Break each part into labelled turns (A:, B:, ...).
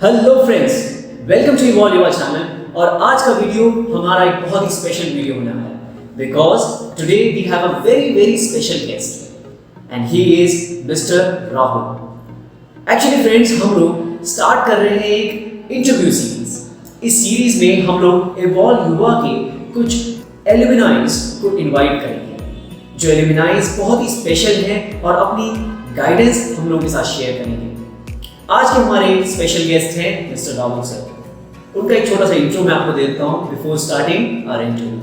A: Hello friends, welcome to evolve your channel. और आज का वीडियो हमारा एक बहुत ही स्पेशल वीडियो होने वाला है because today we have a very very special guest and he is mister Rahul. Actually friends, हम लोग स्टार्ट कर रहे हैं एक इंटरव्यू सीरीज। इस सीरीज में हम लोग इवॉल्व युवा के कुछ एल्यूमिनाइज को इनवाइट करेंगे जो एल्यूमिनाइज बहुत ही स्पेशल हैं और अपनी गाइडेंस हम लोग के साथ शेयर करेंगे। आज के हमारे स्पेशल गेस्ट हैं मिस्टर राहुल सर। उनका एक छोटा सा इंट्रो मैं आपको देता हूँ बिफोर स्टार्टिंग आवर इंटरव्यू।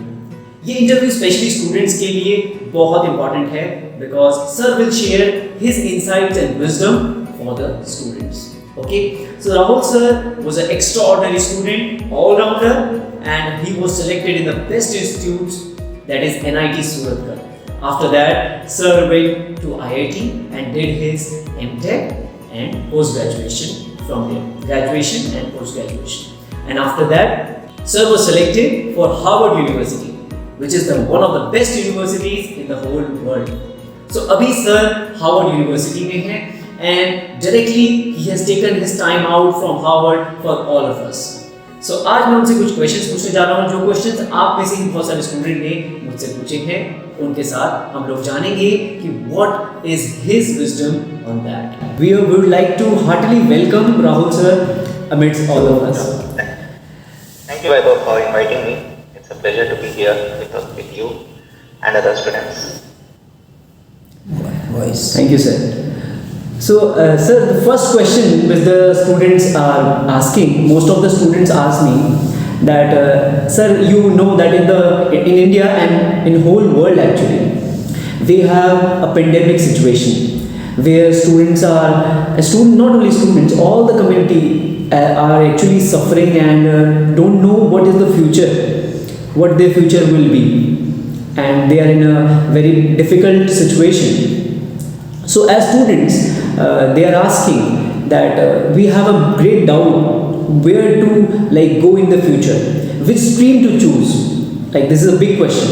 A: ये इंटरव्यू स्पेशली स्टूडेंट्स के लिए बहुत इंपॉर्टेंट है because sir will share his insights and wisdom for the students. Okay, so Rahul sir was an extraordinary student, all-rounder, and he was selected in the best institutes, that is NIT Suratgarh. After that, sir went to IIT and did his MTech and post-graduation from there, graduation and post-graduation. And after that, sir was selected for Harvard University, which is one of the best universities in the whole world. So अभी sir Harvard University में हैं and directly he has taken his time out from Harvard for all of us. So आज मैं उनसे कुछ questions पूछने जा रहा हूँ जो questions आप में से ही बहुत सारे स्टूडेंट ने मुझसे पूछे हैं। उनके साथ हम लोग जानेंगे कि what is his wisdom on that. We would like to heartily welcome Rahul sir amidst all of us.
B: Thank you, Vaibhav, for inviting me. It's a pleasure to be here with you and other students.
A: Thank you, sir. So, sir, the first question which the students are asking, most of the students ask me that, sir, you know that in India and in whole world actually, we have a pandemic situation where not only students, all the community are actually suffering and don't know what is the future, what their future will be, and they are in a very difficult situation. So as students, they are asking that we have a great doubt where to go in the future, which stream to choose. This is a big question.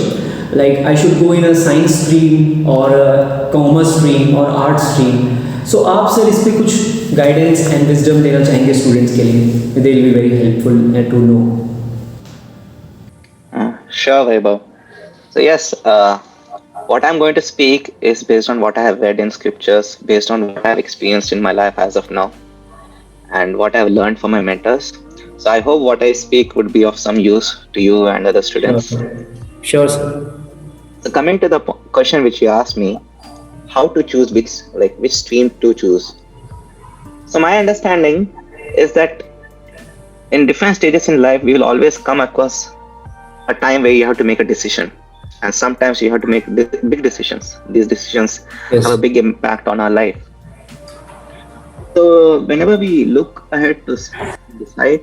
A: I should go in a science stream or a commerce stream or art stream. So आप sir इस पे कुछ guidance and wisdom देना चाहेंगे students के लिए? They will be very helpful to know.
B: Sure, Vaibhav. So yes, what I'm going to speak is based on what I have read in scriptures, based on what I have experienced in my life as of now, and what I have learned from my mentors. So I hope what I speak would be of some use to you and other students.
A: Sure, sir.
B: So coming to the question which you asked me, how to choose which stream to choose. So my understanding is that in different stages in life, we will always come across a time where you have to make a decision. And sometimes you have to make big decisions. These decisions have a big impact on our life. So whenever we look ahead to decide,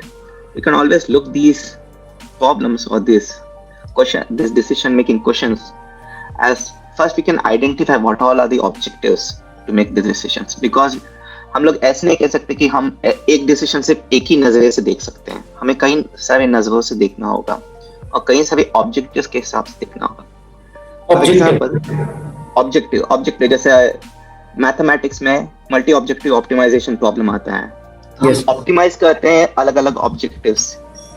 B: we can always look these problems or these decision-making questions as first we can identify what all are the objectives to make the decisions. Because हम लोग ऐसे नहीं कह सकते कि हम एक decision सिर्फ एक ही नजरिए से देख सकते हैं। हमें कई सारे नजरों से देखना होगा और कई सारे ऑब्जेक्टिव्स के हिसाब से देखना होगा। ऑब्जेक्टिव जैसे मैथमेटिक्स में मल्टी ऑब्जेक्टिव ऑप्टिमाइजेशन प्रॉब्लम आता है। हम ऑप्टिमाइज करते हैं अलग अलग ऑब्जेक्टिव्स।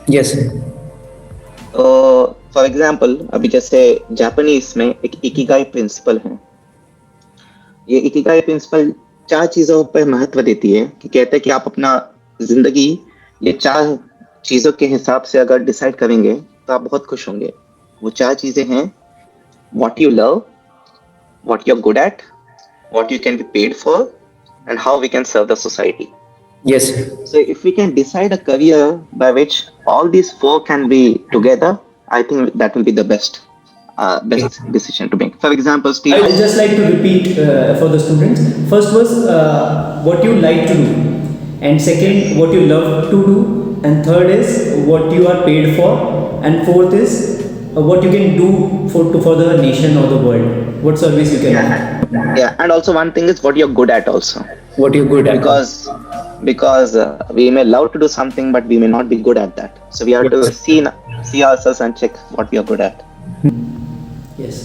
A: यस।
B: तो फॉर एग्जांपल अभी जैसे जापानीज में एक इकिगाई प्रिंसिपल है। ये इकिगाई प्रिंसिपल 4 चीजों पर महत्व देती है कि कहते हैं कि आप अपना जिंदगी ये 4 चीजों के हिसाब से अगर डिसाइड करेंगे तो आप बहुत खुश होंगे। वो 4 चीजें हैं: what you love, what you're good at, what you can be paid for, and how we can serve the society.
A: Yes.
B: So if we can decide a career by which all these 4 can be together, I think that will be the best decision to make. For example, Steve,
A: I would just like to repeat for the students. First was what you like to do, and second what you love to do, and third is what you are paid for, and fourth is what you can do for the nation or the world, what service you can offer.
B: Yeah, and also one thing is what you're good at also.
A: What you're good at.
B: Because we may love to do something but we may not be good at that. So we have to see ourselves and check what we are good at.
A: Yes.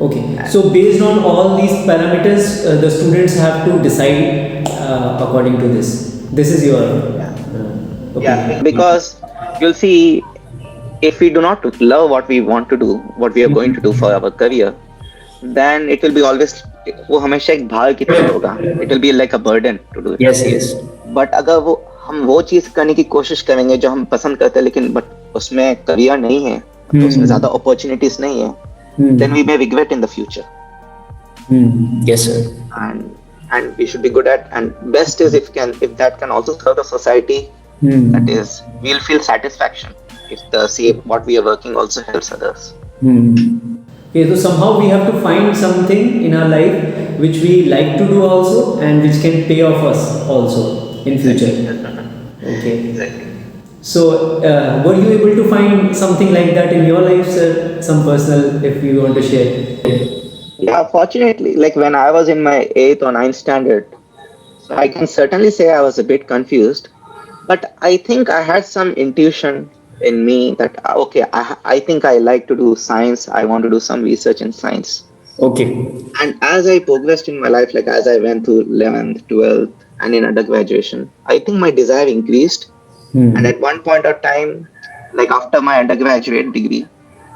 A: Okay. So based on all these parameters, the students have to decide according to this. This is your
B: Yeah,
A: opinion.
B: because you'll see, if we do not love what we want to do, what we are going to do for our career, then it will be always, वो हमेशा एक भार की तरह होगा. It will be like a burden to do it.
A: Yes, yes.
B: But अगर हम वो चीज करने की कोशिश करेंगे जो हम पसंद करते हैं, लेकिन बट उसमें करियर नहीं है, तो उसमें ज्यादा अपॉर्चुनिटीज नहीं है, then we may regret in the future.
A: Yes, sir.
B: And we should be good at, and best is if that can also serve the society, that is, we'll feel satisfaction if the what we are working also helps others.
A: Okay, so somehow we have to find something in our life which we like to do also, and which can pay off us also in future. Okay.
B: Exactly.
A: So, were you able to find something like that in your life, sir? Some personal, if you want to share.
B: Yeah, fortunately, like when I was in my 8th or 9th standard, so I can certainly say I was a bit confused, but I think I had some intuition in me that okay, I think I like to do science. I want to do some research in science.
A: Okay.
B: And as I progressed in my life, like as I went through 11th, 12th, and in undergraduation, I think my desire increased. And at one point of time, like after my undergraduate degree,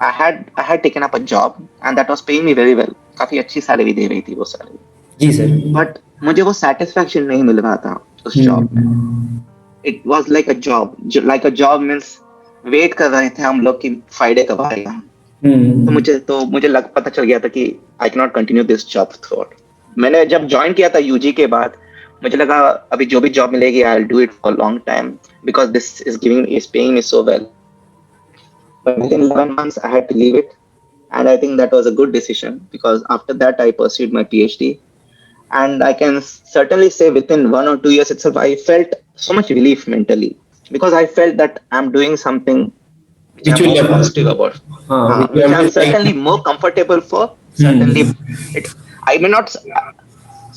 B: I had taken up a job, and that was paying me very well. काफी अच्छी salary दे रही थी वो salary.
A: Ji sir.
B: But मुझे वो satisfaction नहीं मिल रहा था उस जॉब में. It was like a job means wait कर रहे थे हम लोग कि फ्राइडे कब आएगा. तो मुझे पता चल गया था कि I can not continue this job through out. मैंने जब ज्वाइन किया था यूजी के बाद, मुझे लगा अभी जो भी जॉब मिलेगी I will do it for long time because this is paying me so well. But within 11 months, I had to leave it. And I think that was a good decision because after that, I pursued my PhD. And I can certainly say within 1 or 2 years itself, I felt so much relief mentally because I felt that I'm doing something which I'm more positive about. Which I'm certainly more comfortable for. Certainly, I may not.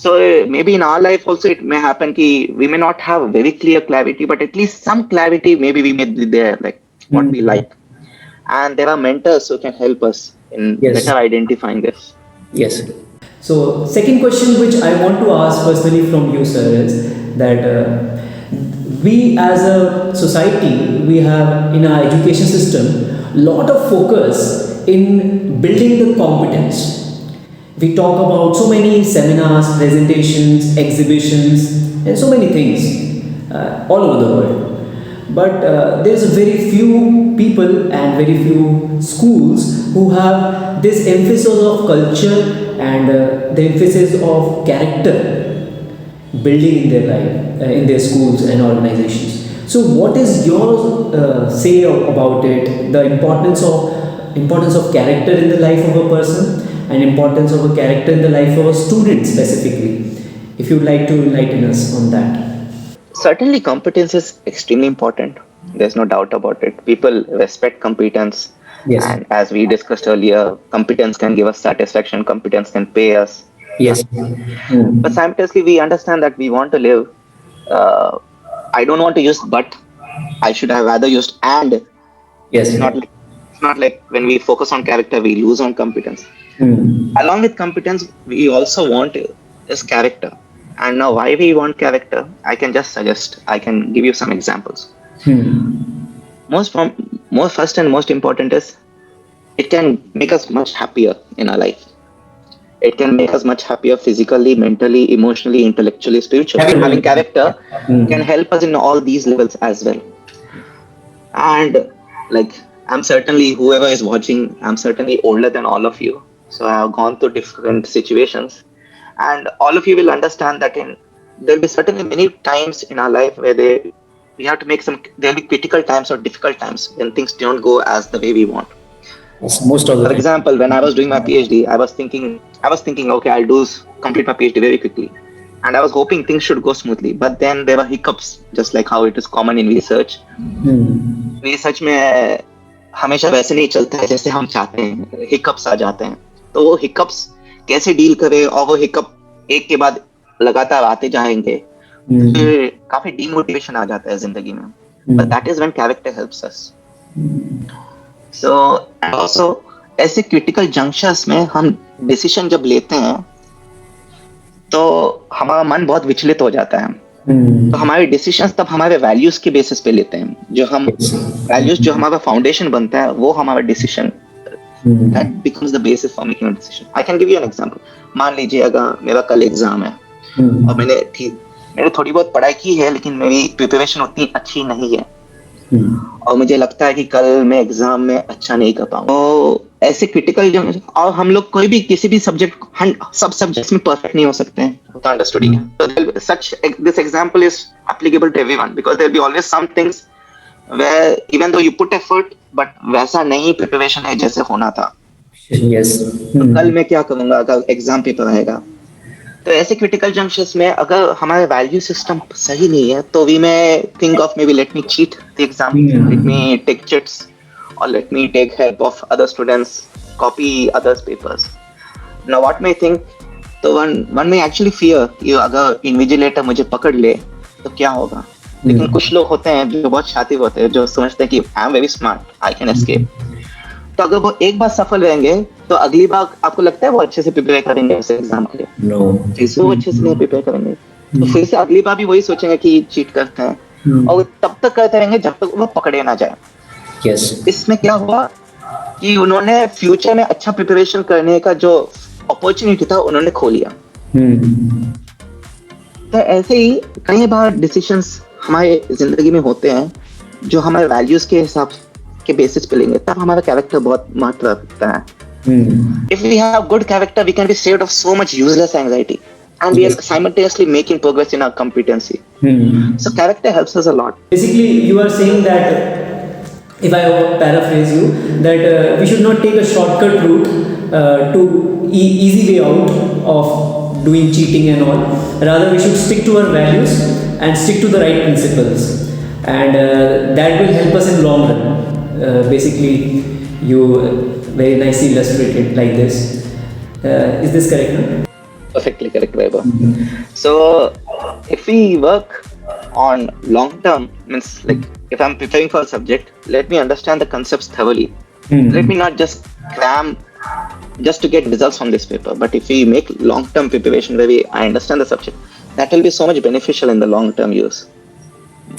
B: So maybe in our life also it may happen that we may not have very clear clarity, but at least some clarity maybe we may be there, like what we like. And there are mentors who can help us in better identifying this.
A: Yes. So, second question which I want to ask personally from you, sir, is that we as a society, we have in our education system lot of focus in building the competence. We talk about so many seminars, presentations, exhibitions, and so many things all over the world. But there's very few people and very few schools who have this emphasis of culture and the emphasis of character building in their life, in their schools and organizations. So, what is your say about it? The importance of character in the life of a person, and importance of a character in the life of a student specifically. If you'd like to enlighten us on that.
B: Certainly, competence is extremely important. There's no doubt about it. People respect competence.
A: Yes.
B: And as we discussed earlier, competence can give us satisfaction, competence can pay us.
A: Yes.
B: But simultaneously, we understand that we want to live. I don't want to use but. I should have rather used and.
A: Yes.
B: It's not like when we focus on character, we lose on competence. Along with competence, we also want is character. And now why we want character, I can just suggest, I can give you some examples. First and most important is, it can make us much happier in our life. It can make us much happier physically, mentally, emotionally, intellectually, spiritually. Having character can help us in all these levels as well. And like, I'm certainly, whoever is watching, I'm certainly older than all of you. So I have gone through different situations. And all of you will understand that there'll be certainly many times in our life where we have to make there'll be critical times or difficult times when things don't go as the way we want.
A: Yes, most of the
B: For example, when I was doing my PhD, I was thinking, okay, I'll complete my PhD very quickly. And I was hoping things should go smoothly. But then there were hiccups, just like how it is common in research. Research में हमेशा वैसे नहीं चलता है जैसे हम चाहते हैं. Hiccups आ जाते हैं. तो वो hiccups कैसे डील करें, और वो हिकअप एक के बाद लगातार आते जाएंगे, फिर काफी डिमोटिवेशन आ जाता है जिंदगी में. But that is when character helps us. So also ऐसे क्रिटिकल जंक्शंस में हम डिसीजन जब लेते हैं तो हमारा मन बहुत विचलित हो जाता है. तो हमारे डिसीजंस तब हमारे वैल्यूज के बेसिस पे लेते हैं, जो हम वैल्यूज जो हमारा फाउंडेशन बनता है वो हमारा decision that becomes the basis for making a decision. I can give you an example. मान लीजिए अगर मेरा कल एग्जाम है और मैंने थोड़ी बहुत पढ़ाई की है लेकिन मेरी प्रिपरेशन उतनी अच्छी नहीं है और मुझे लगता है कि कल मैं एग्जाम में अच्छा नहीं कर पाऊंगा, तो ऐसे क्रिटिकल जो, और हम लोग कोई भी किसी भी सब्जेक्ट सब सब्जेक्ट्स में परफेक्ट नहीं हो सकते हैं, तो अंडरस्टूड है. So such this example is applicable to everyone because there will be always some things where even though you put effort but वैसा नहीं प्रिपरेशन है जैसे होना था.
A: Yes.
B: तो कल मैं क्या करूंगा अगर एग्जाम पेपर आएगा. तो ऐसे क्रिटिकल जंक्शंस में अगर हमारा वैल्यू सिस्टम सही नहीं है तो we may think of maybe let me cheat the exam, let me take chits or let me take help of other students, copy others papers. Now what may think, तो one may actually fear कि अगर invigilator मुझे पकड़ ले तो क्या होगा. लेकिन कुछ लोग होते हैं जो बहुत शातिर होते हैं, जो समझते हैं कि I am very smart, I can escape. तो अगर वो एक बार सफल रहेंगे तो अगली बार आपको लगता है वो अच्छे से प्रिपेयर करेंगे उस एग्जाम के लिए?
A: No.
B: फिर से वो अच्छे से नहीं प्रिपेयर करेंगे, तो फिर से अगली बार भी वही सोचेंगे कि चीट करते हैं और तब तक करते रहेंगे जब तक वो पकड़े ना जाए.
A: Yes.
B: इसमें क्या हुआ कि उन्होंने फ्यूचर में अच्छा प्रिपरेशन करने का जो अपॉर्चुनिटी था उन्होंने खो लिया. तो ऐसे ही कई बार डिसीजंस हमारे जिंदगी में होते हैं जो हमारे वैल्यूज के हिसाब के बेसिस पे लेंगे, तब हमारा कैरेक्टर बहुत महत्व रखता है. If we have good character, we can be saved of so much useless anxiety, and we are simultaneously making progress in our competency. So character helps us a lot.
A: Basically, you are saying that, if I paraphrase you, that we should not take a shortcut route to easy way out of doing cheating and all. Rather, we should stick to our values and stick to the right principles, and that will help us in long run. Basically, you very nicely illustrated like this. Is this correct? No?
B: Perfectly correct, Vaibhav. So, if we work on long term, means like if I'm preparing for a subject, let me understand the concepts thoroughly. Let me not just cram just to get results from this paper, but if we make long term preparation where I understand the subject, that will be so much beneficial in the long term use.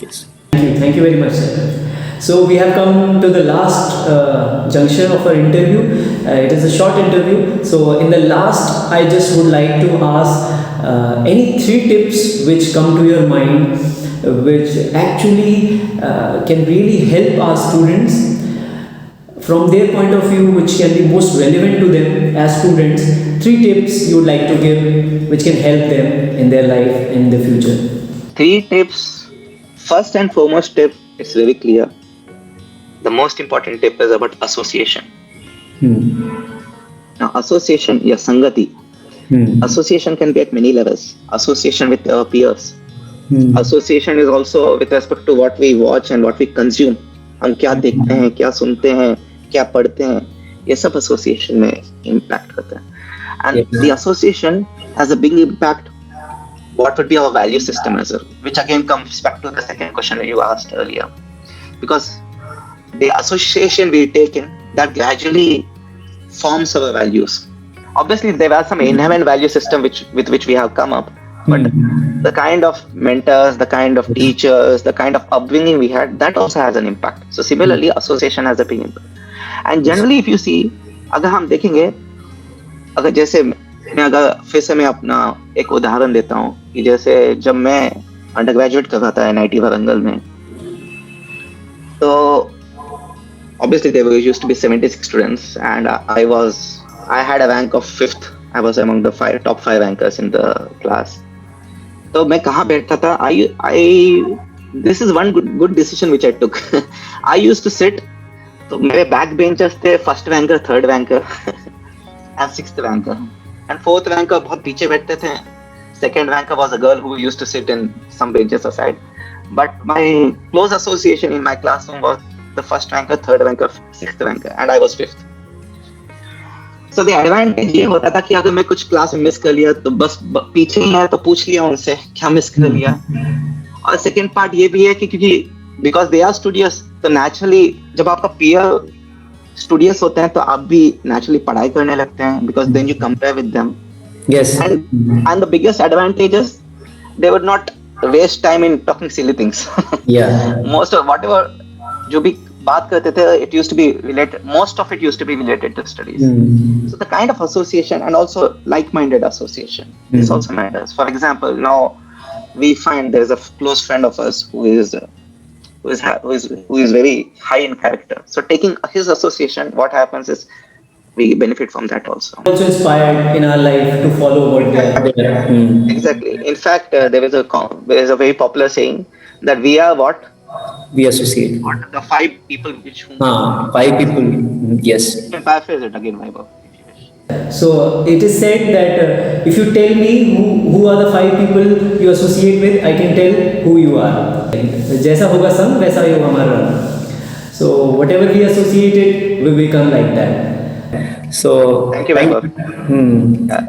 A: Yes. Thank you very much, sir. So we have come to the last junction of our interview. It is a short interview. So in the last, I just would like to ask any 3 tips which come to your mind, which actually can really help our students from their point of view, which can be most relevant to them as students. 3 tips you would like to give, which can help them in their life in the future.
B: 3 tips. First and foremost tip, it's very clear. The most important tip is about association. Now, association, yeah, sangati. Association can be at many levels. Association with our peers. Association is also with respect to what we watch and what we consume. हम क्या देखते हैं, क्या सुनते हैं, क्या पढ़ते हैं, ये सब association में impact करता है. And the association has a big impact. What would be our value system as well, which again comes back to the second question that you asked earlier. Because the association we take in, that gradually forms our values. Obviously, there are some inherent value system with which we have come up, but the kind of mentors, the kind of teachers, the kind of upbringing we had, that also has an impact. So similarly, association has a big impact. And generally, if you see, अगर हम देखेंगे, अगर जैसे अगर फिर से मैं अपना एक उदाहरण देता हूँ कि जैसे जब मैं अंडर ग्रेजुएट कर रहा था NIT वारंगल में, तो obviously there used to be 76 students and I had a rank of 5th. I was among the top 5 rankers in the class. तो मैं कहाँ बैठता था? This is one good decision which I took. I used to sit, तो मेरे back benchers थे first ranker, third ranker and 6th ranker and 4th ranker बहुत पीछे बैठते थे. Second ranker was a girl who used to sit in some benches aside. But my close association in my classroom was the first ranker, third ranker, 6th ranker, and I was 5th. So the advantage ये होता था कि अगर मैं कुछ class में miss कर लिया तो बस पीछे ही है तो पूछ लिया उनसे क्या मिस कर लिया. और सेकंड पार्ट ये भी है कि क्योंकि because they are studious, तो naturally जब आपका peer studious होते हैं तो आप भी naturally पढ़ाई करने लगते हैं because then you compare with them.
A: Yes.
B: And the biggest advantage is they would not waste time in talking silly things.
A: Yeah.
B: Most of whatever जो भी बात करते थे, it used to be related. Most of it used to be related to studies. So the kind of association and also like-minded association, this also matters. For example, now we find there's a close friend of us who is very high in character. So taking his association, what happens is we benefit from that also.
A: Also inspired in our life to follow what they are.
B: Exactly. In fact, there is a very popular saying that we are what
A: We associate.
B: the five people which whom.
A: Five people. Yes.
B: You can paraphrase it again, Vaibhav, if you wish.
A: So it is said that if you tell me who are the five people you associate with, I can tell who you are. जैसा होगा संग वैसा ही होगा हमारा. So whatever we associated, we become like that. So
B: Thank you, Vaibhav.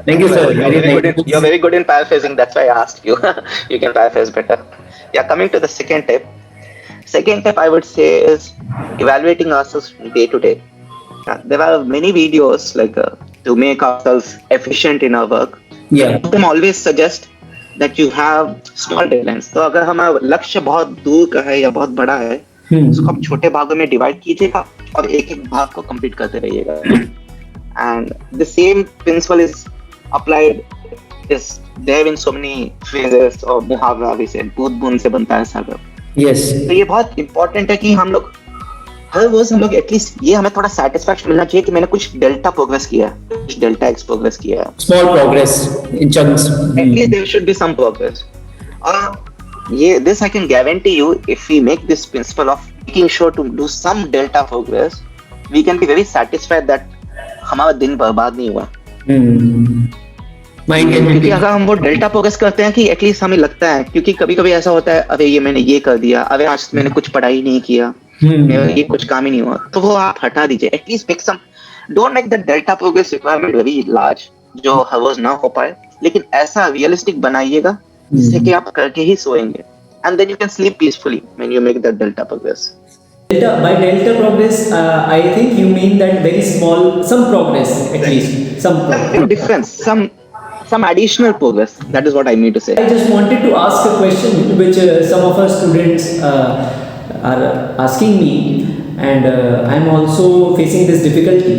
A: Thank you, sir.
B: You're very good in paraphrasing. That's why I asked you. You can paraphrase better. Yeah, coming to the second tip. Second tip I would say is evaluating ourselves day to day. There are many videos like to make ourselves efficient in our work.
A: Yeah.
B: Them always suggest that you have small deadlines. तो अगर हमारा लक्ष्य बहुत दूर का है या बहुत बड़ा है, उसको आप छोटे भागों में डिवाइड कीजिएगा और एक एक भाग को कंप्लीट करते रहिएगा. And the same principle is applied, is there in so many phrases और मुहावरा भी से बूंद बूंद से बनता है सागर.
A: Yes.
B: तो ये बहुत इंपॉर्टेंट है कि हम लोग हर रोज हम लोग एटलीस्ट ये हमें थोड़ा सेटिस्फैक्शन मिलना चाहिए कि मैंने कुछ डेल्टा प्रोग्रेस किया है, कुछ डेल्टा एक्स प्रोग्रेस किया है.
A: Small progress in chunks.
B: At least there should be some progress. ये this I can guarantee you, if we make this principle of making sure to do some delta progress, we can be very satisfied that हमारा दिन बर्बाद नहीं हुआ. क्योंकि अगर हम वो डेल्टा प्रोग्रेस करते हैं कि एटलीस्ट हमें लगता है, क्योंकि कभी कभी ऐसा होता है अरे ये मैंने ये कर दिया, अरे आज मैंने कुछ पढ़ाई नहीं किया, ये कुछ काम ही नहीं हुआ, तो वो आप हटा दीजिए. At least make some, don't make the delta progress requirement very large जो हर रोज ना हो पाए, लेकिन ऐसा रियलिस्टिक बनाइएगा जिससे कि आप करके ही सोएंगे. And then you can sleep peacefully when you make that delta progress.
A: By delta progress, I think you mean that very small, some progress at least, some progress.
B: Difference, some additional progress. That is what I mean to say.
A: I just wanted to ask a question which some of our students are asking me, and I'm also facing this difficulty.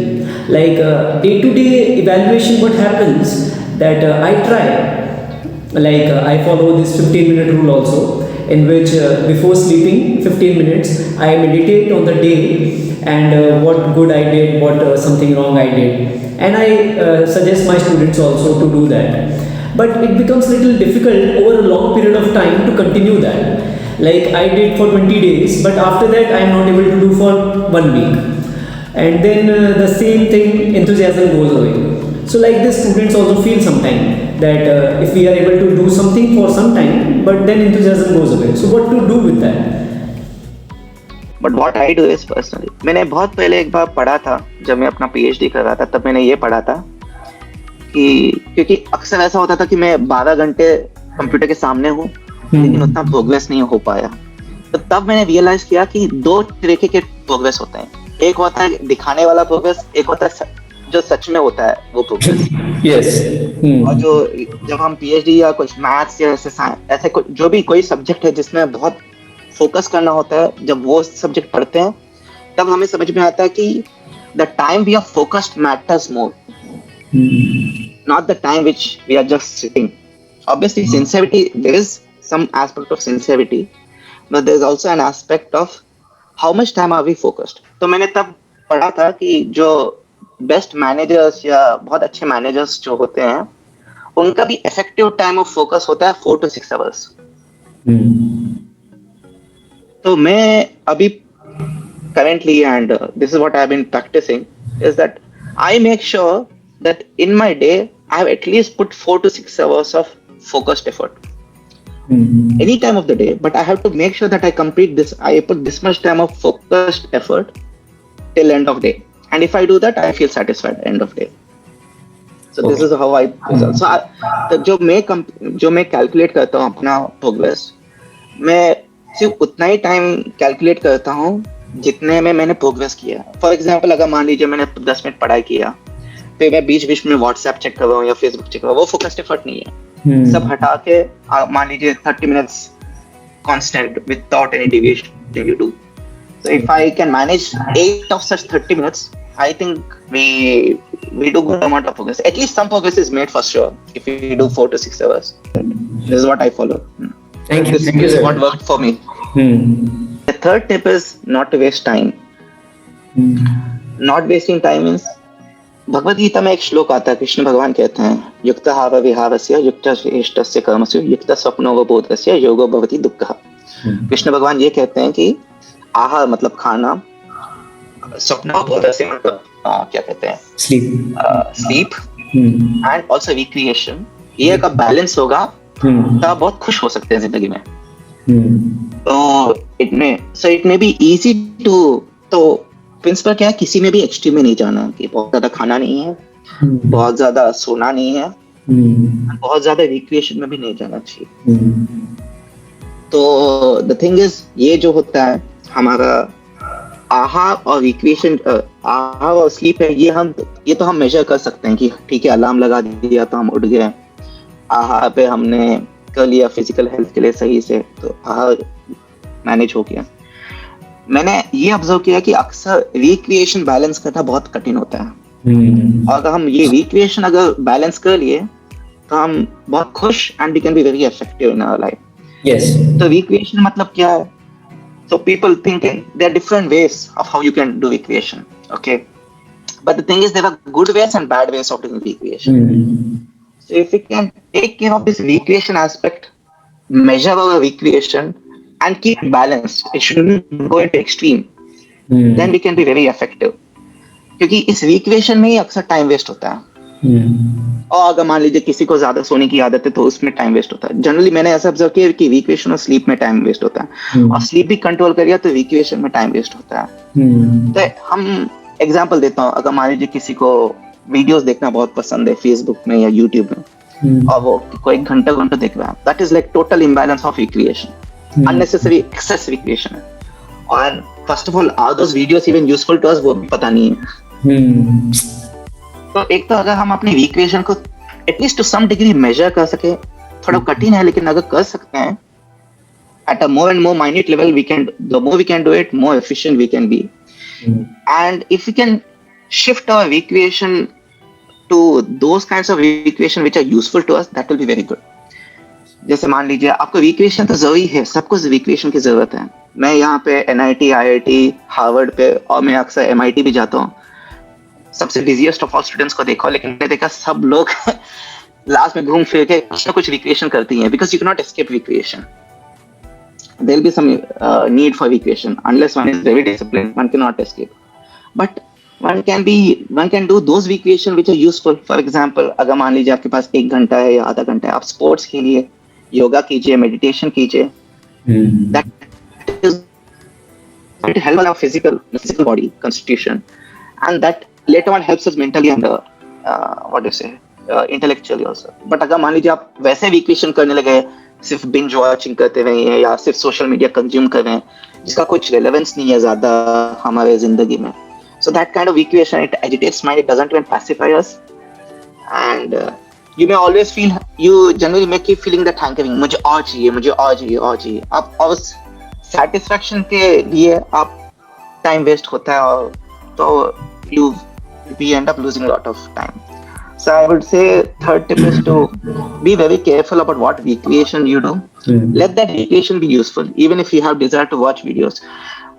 A: Like day-to-day evaluation, what happens that I try, like I follow this 15-minute rule also, in which before sleeping 15 minutes I meditate on the day and what good I did, what something wrong I did, and I suggest my students also to do that. But it becomes little difficult over a long period of time to continue that. Like I did for 20 days, but after that I am not able to do for 1 week, and then the same thing, enthusiasm goes away. So like this, students also feel sometimes that if we are able to do something for some time, but then enthusiasm goes away. So what to do with that?
B: But what I do is personally, मैंने बहुत पहले एक बार पढ़ा था जब मैं अपना PhD कर रहा था, तब मैंने ये पढ़ा था कि क्योंकि अक्सर ऐसा होता था कि मैं 12 घंटे कंप्यूटर के सामने हूँ लेकिन उतना प्रोग्रेस नहीं हो पाया. तो तब मैंने रियलाइज किया कि दो तरीके के प्रोग्रेस होते हैं. एक होता है दिखाने वाला प्रोग्रेस, एक होता है जो सच में होता है वो प्रोग्रेस.
A: Yes.
B: और जो जब हम PhD या कुछ मैथ्स या ऐसे जो भी कोई सब्जेक्ट है जिसमें बहुत फोकस करना होता है, जब वो सब्जेक्ट पढ़ते हैं तब हमें समझ में आता है कि the time we are focused matters more, not the time which we are just sitting. Obviously sincerity, there is some aspect of sincerity, but there is also an aspect of how much time are we focused. तो मैंने तब पढ़ा था कि जो best managers या बहुत अच्छे मैनेजर्स जो होते हैं उनका भी इफेक्टिव टाइम ऑफ फोकस होता है 4 to 6 hours. तो मैं अभी currently, and this is what I have been practicing, is that I make sure that in my day I have at least put 4 to 6 hours of focused effort. Any time of the day, but I have to make sure that I complete this. I put this much time of focused effort till end of day, and if I do that, I feel satisfied at end of day. So this is how I. So जो मैं calculate करता हूँ अपना progress, मैं सिर्फ उतना ही time calculate करता हूँ जितने में मैंने प्रोग्रेस किया. फॉर एग्जाम्पल अगर मान लीजिए मैंने 10 मिनट पढ़ाई किया फिर मैं बीच बीच में व्हाट्सएप चेक कर रहा हूँ या फेसबुक चेक कर रहा हूँ, वो फोकस्ड एफर्ट नहीं है। सब हटा के मान लीजिए 30 minutes constant without any deviation you do. So if I can manage 8 of such 30 minutes, I think we do good amount of progress. At least some progress is made for sure if we do 4 to 6 hours. This is what I follow.
A: Thank you.
B: This
A: Thank you,
B: is
A: sir.
B: what worked for me. The third tip is not to waste time. Not wasting time means Bhagavad Gita में एक श्लोक आता है, कृष्ण भगवान कहते हैं युक्त हाव विहारस्य युक्त इष्टस्य कर्मस्य युक्त स्वप्नो बोधस्य योगो भवति दुःखः। कृष्ण भगवान ये कहते हैं कि आहार मतलब खाना, स्वप्नो बोधस्य मतलब क्या कहते हैं स्लीप एंड आल्सो रिक्रिएशन, ये का बैलेंस होगा तो आप बहुत खुश हो सकते हैं जिंदगी में। तो it may be easy to, तो प्रिंसिपल क्या है, किसी में भी एक्सट्रीम में नहीं जाना कि बहुत ज्यादा खाना नहीं है, बहुत ज्यादा सोना नहीं है, बहुत ज्यादा रिक्रिएशन में भी नहीं जाना चाहिए। तो द थिंग इज ये जो होता है हमारा आहार और रिक्रिएशन, आहार और स्लीप है, ये तो हम मेजर कर सकते हैं कि ठीक है अलार्म लगा दिया तो हम उठ गए, आहार पे हमने कर लिया फिजिकल हेल्थ के लिए सही से, तो आहार मैनेज हो गया। मैंने ये ऑब्जर्व किया कि अक्सर रिक्रिएशन बैलेंस करना बहुत कठिन होता है। और अगर हम ये रिक्रिएशन अगर बैलेंस कर लिए तो हम बहुत खुश and we can be very effective in our life.
A: Yes.
B: तो रिक्रिएशन मतलब क्या है? So people thinking there are different ways of how you can do recreation, okay? But the thing is there are good ways and bad ways of doing recreation. So if we can take care of this recreation aspect, measure our recreation and keep it balanced, it shouldn't go into extreme, then we can be very effective. क्योंकि इस recreation में ही अक्सर time waste होता है। और अगर मान लीजिए किसी को ज्यादा सोने की आदत है तो उसमें टाइम वेस्ट होता है। जनरली मैंने ऐसा ऑब्जर्व किया कि रिक्रिएशन और स्लीप में टाइम वेस्ट होता है, और स्लीप भी कंट्रोल करिए तो रिक्रिएशन में टाइम वेस्ट होता है। तो हम एग्जांपल देता हूँ, अगर मान लीजिए किसी को वीडियोस देखना बहुत पसंद है फेसबुक में या यूट्यूब में, और वो कोई घंटा देख रहा है, that is like total imbalance of recreation, unnecessary excess recreation है। और first of all are those videos even useful to us, वो भी पता नहीं है। तो एक तो अगर हम अपनी रिक्रिएशन को at least to some degree measure कर सके, थोड़ा कठिन है लेकिन अगर कर सकते हैं at a more and more minute level, the more we can do it, more efficient we can be. And if we can shift our recreation to those kinds of recreation which are useful to us, that will be very good. जैसे मान लीजिए आपको recreation तो जरूरी है, सबको recreation की जरूरत है। मैं यहाँ पे NIT, IIT, हार्वर्ड पे, और मैं अक्सर MIT भी जाता हूँ, सबसे बिजिएस्ट ऑफ ऑल स्टूडेंट्स को देखा, लेकिन मैंने देखा सब लोग लास्ट में घूम फिर के कुछ ना कुछ रिक्रिएशन करती हैं, because you can not escape recreation. There will be some need for recreation, unless one is very disciplined, one can not escape, but one can do those recreation which are useful. For example, अगर मान लीजिए आपके पास 1 घंटा है या आधा घंटा है, आप स्पोर्ट्स खेलिए, योगा कीजिए, मेडिटेशन कीजिए, that is going to help our physical body constitution, and that later on helps us mentally and intellectually also. But अगर मान लीजिए आप वैसे रिक्रिएशन करने लगे, सिर्फ बिंज वॉचिंग करते रहे हैं या सिर्फ सोशल मीडिया कंज्यूम कर रहे हैं जिसका कुछ रेलेवेंस नहीं है ज्यादा हमारे जिंदगी में, so that kind of recreation, it agitates mind, it doesn't even pacify us, and you may always feel, you generally may keep feeling that hankering, मुझे और चाहिए। आप और satisfaction के लिए आप टाइम वेस्ट होता है, और तो we end up losing a lot of time. So I would say third tip is to be very careful about what recreation you do. Let that recreation be useful, even if you have desire to watch videos.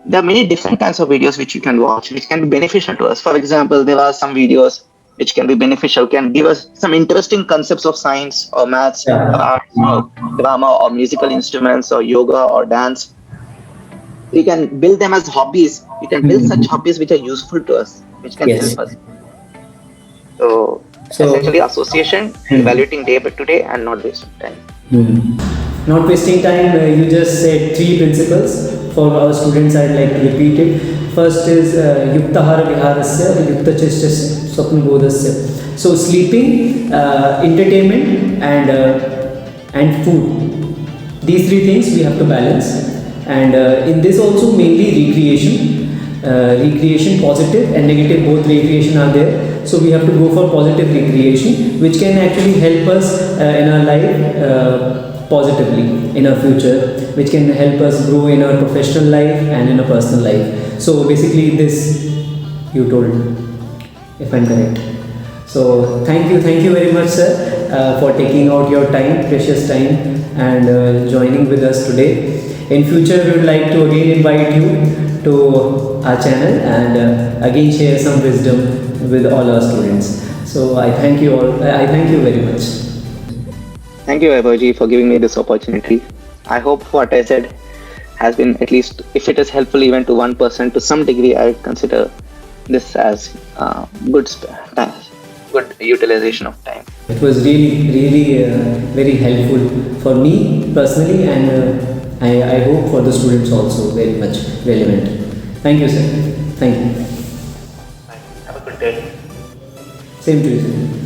B: There are many different kinds of videos which you can watch, which can be beneficial to us. For example, there are some videos which can be beneficial, can give us some interesting concepts of science or maths, or arts, or drama, or musical instruments, or yoga, or dance. We can build them as hobbies. We can build such hobbies which are useful to us, which can help us. So essentially association, evaluating day by day, and not wasting time.
A: Not wasting time, you just said 3 principles. For our students, I'd like to repeat it. First is yuktahara viharasya, yuktachestasya, swapnabodhasya. So sleeping, entertainment, and food. These 3 things we have to balance. And in this also mainly recreation, positive and negative, both recreation are there. So we have to go for positive recreation, which can actually help us in our life positively in our future, which can help us grow in our professional life and in our personal life. So basically this you told, if I'm correct. So thank you very much, sir, for taking out your time, precious time, and joining with us today. In future, we would like to again invite you to our channel and again share some wisdom with all our students. So I thank you all. I thank you very much.
B: Thank you, Vaibhavji, for giving me this opportunity. I hope what I said has been, at least if it is helpful even to one person to some degree, I consider this as good utilization of time.
A: It was really very helpful for me personally, and I hope for the students also very much relevant. Thank you, sir. Thank you.
B: Have a good day.
A: Same to you, sir.